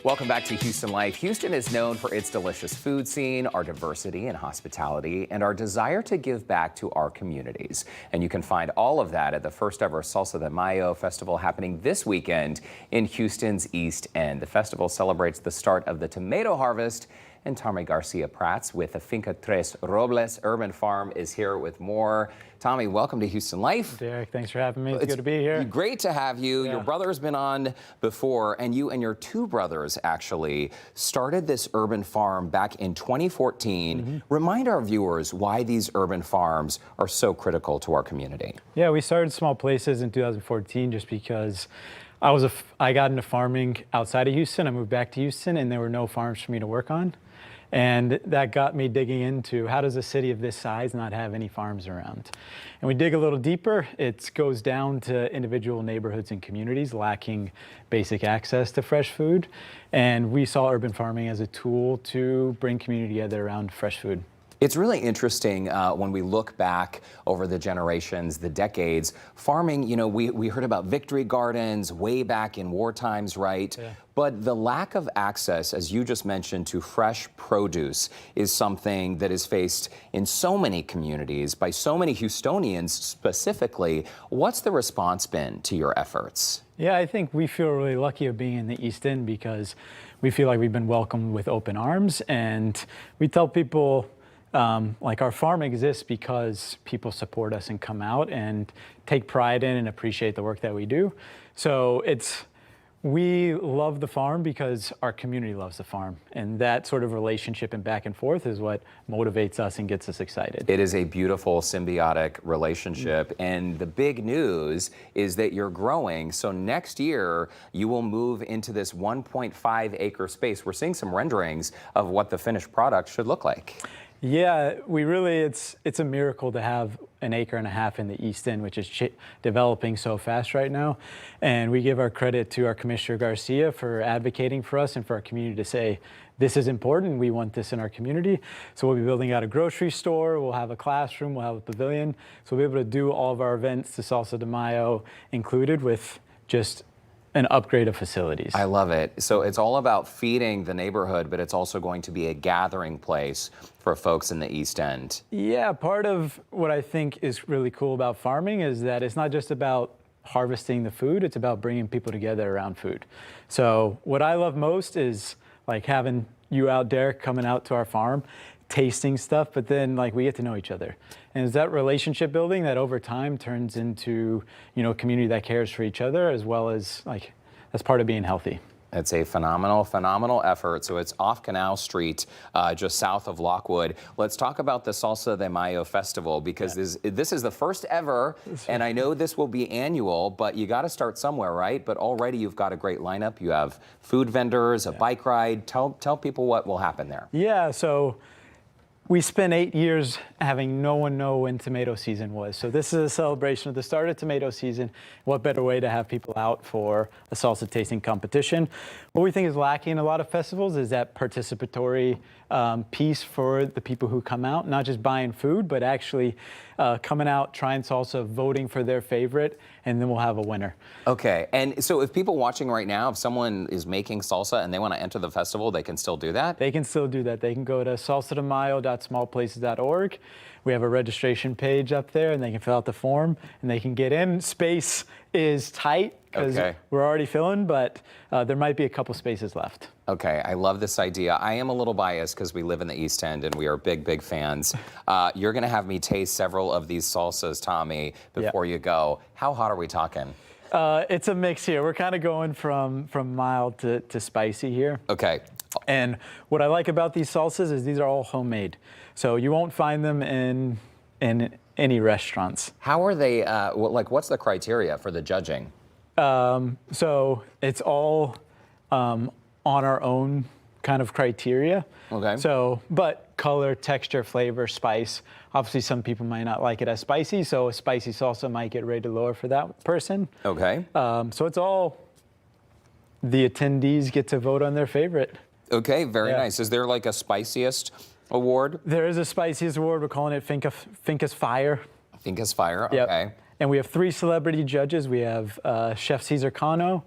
Welcome back to Houston Life. Houston is known for its delicious food scene, our diversity and hospitality, and our desire to give back to our communities. And you can find all of that at the first ever Salsa de Mayo festival happening this weekend in Houston's East End. The festival celebrates the start of the tomato harvest, and Tommy Garcia-Prats with the Finca Tres Robles Urban Farm is here with more. Tommy, welcome to Houston Life. Derek, thanks for having me. It's good to be here. Great to have you. Yeah. Your brother's been on before, and you and your two brothers actually started this urban farm back in 2014. Remind our viewers why these urban farms are so critical to our community. Yeah, we started small places in 2014 just because I got into farming outside of Houston. I moved back to Houston, and there were no farms for me to work on. And that got me digging into how does a city of this size not have any farms around? And we dig a little deeper. It goes down to individual neighborhoods and communities lacking basic access to fresh food. And we saw urban farming as a tool to bring community together around fresh food. It's really interesting when we look back over the generations, the decades. Farming, you know, we heard about victory gardens way back in war times, right? Yeah. But the lack of access, as you just mentioned, to fresh produce is something that is faced in so many communities by so many Houstonians specifically. What's the response been to your efforts? Yeah, I think we feel really lucky of being in the East End because we feel like we've been welcomed with open arms, and we tell people like our farm exists because people support us and come out and take pride in and appreciate the work that we do. So we love the farm because our community loves the farm, and that sort of relationship and back and forth is what motivates us and gets us excited. It is a beautiful symbiotic relationship, and the big news is that you're growing. So next year you will move into this 1.5 acre space. We're seeing some renderings of what the finished product should look like. Yeah, it's a miracle to have an acre and a half in the East End, which is developing so fast right now. And we give our credit to our Commissioner Garcia for advocating for us and for our community to say, this is important, we want this in our community. So we'll be building out a grocery store, we'll have a classroom, we'll have a pavilion. So we'll be able to do all of our events, the Salsa de Mayo included, with just an upgrade of facilities. I love it. So it's all about feeding the neighborhood, but it's also going to be a gathering place for folks in the East End. Yeah, part of what I think is really cool about farming is that it's not just about harvesting the food, it's about bringing people together around food. So what I love most is like having you out, Derek, coming out to our farm, tasting stuff, but then like we get to know each other. And it's that relationship building that over time turns into, you know, a community that cares for each other, as well as like, that's part of being healthy. It's a phenomenal effort. So it's off Canal Street, just south of Lockwood. Let's talk about the Salsa de Mayo Festival, because this is the first ever, and I know this will be annual, but you got to start somewhere, right? But already you've got a great lineup. You have food vendors, a bike ride. Tell people what will happen there. Yeah, so we spent 8 years having no one know when tomato season was. So this is a celebration of the start of tomato season. What better way to have people out for a salsa tasting competition? What we think is lacking in a lot of festivals is that participatory piece for the people who come out, not just buying food, but actually coming out, trying salsa, voting for their favorite, and then we'll have a winner. Okay, and so if people watching right now, if someone is making salsa and they want to enter the festival, they can still do that? They can still do that. They can go to salsademayo.smallplaces.org. We have a registration page up there, and they can fill out the form, and they can get in. Space is tight because we're already filling, but there might be a couple spaces left. Okay, I love this idea. I am a little biased because we live in the East End and we are big fans. You're going to have me taste several of these salsas, Tommy, before you go. How hot are we talking? It's a mix here. We're kind of going from mild to spicy here. Okay. And what I like about these salsas is these are all homemade. So you won't find them in any restaurants. How are they, like what's the criteria for the judging? So it's all on our own kind of criteria. Okay. So, but color, texture, flavor, spice. Obviously some people might not like it as spicy, so a spicy salsa might get rated lower for that person. Okay. So it's all, the attendees get to vote on their favorite. Okay, very nice. Is there like a spiciest award? There is a spiciest award. We're calling it Finca's Fire. Finca's Fire, Yep. okay. And we have 3 celebrity judges. We have Chef Cesar Cano,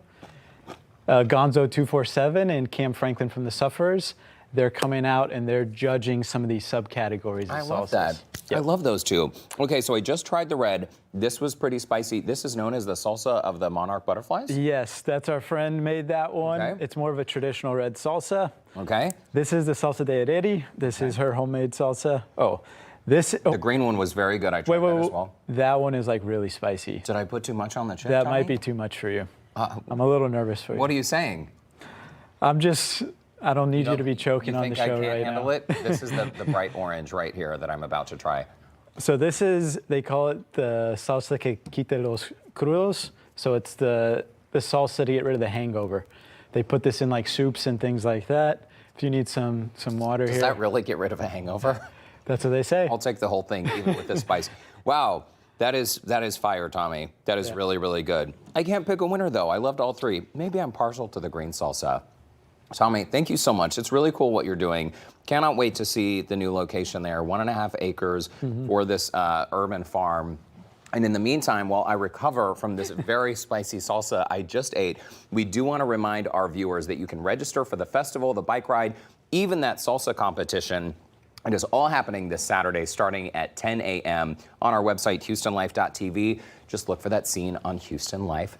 Gonzo 247 and Cam Franklin from the Sufferers. They're coming out and they're judging some of these subcategories of salsas. I love that. Yep. I love those two. Okay, so I just tried the red. This was pretty spicy. This is known as the salsa of the monarch butterflies? Yes, that's our friend made that one. Okay. It's more of a traditional red salsa. Okay. This is the Salsa de Mayo. This is her homemade salsa. The green one was very good. I tried that as well. That one is like really spicy. Did I put too much on the chip? That Tommy? might be too much for you. I'm a little nervous for you. What are you saying? I don't need you to be choking on the show right now. You think I can't handle it? This is the bright orange right here that I'm about to try. So this is, they call it the salsa que quita los crudos. So it's the salsa to get rid of the hangover. They put this in like soups and things like that. If you need some water here. Does that really get rid of a hangover? That's what they say. I'll take the whole thing, even with the spice. Wow, that is fire, Tommy. That is really, really good. I can't pick a winner, though. I loved all three. Maybe I'm partial to the green salsa. Tommy, thank you so much. It's really cool what you're doing. Cannot wait to see the new location there. 1.5 acres for this urban farm. And in the meantime, while I recover from this very spicy salsa I just ate, we do want to remind our viewers that you can register for the festival, the bike ride, even that salsa competition. It is all happening this Saturday starting at 10 a.m. on our website, HoustonLife.tv. Just look for that scene on Houston Life.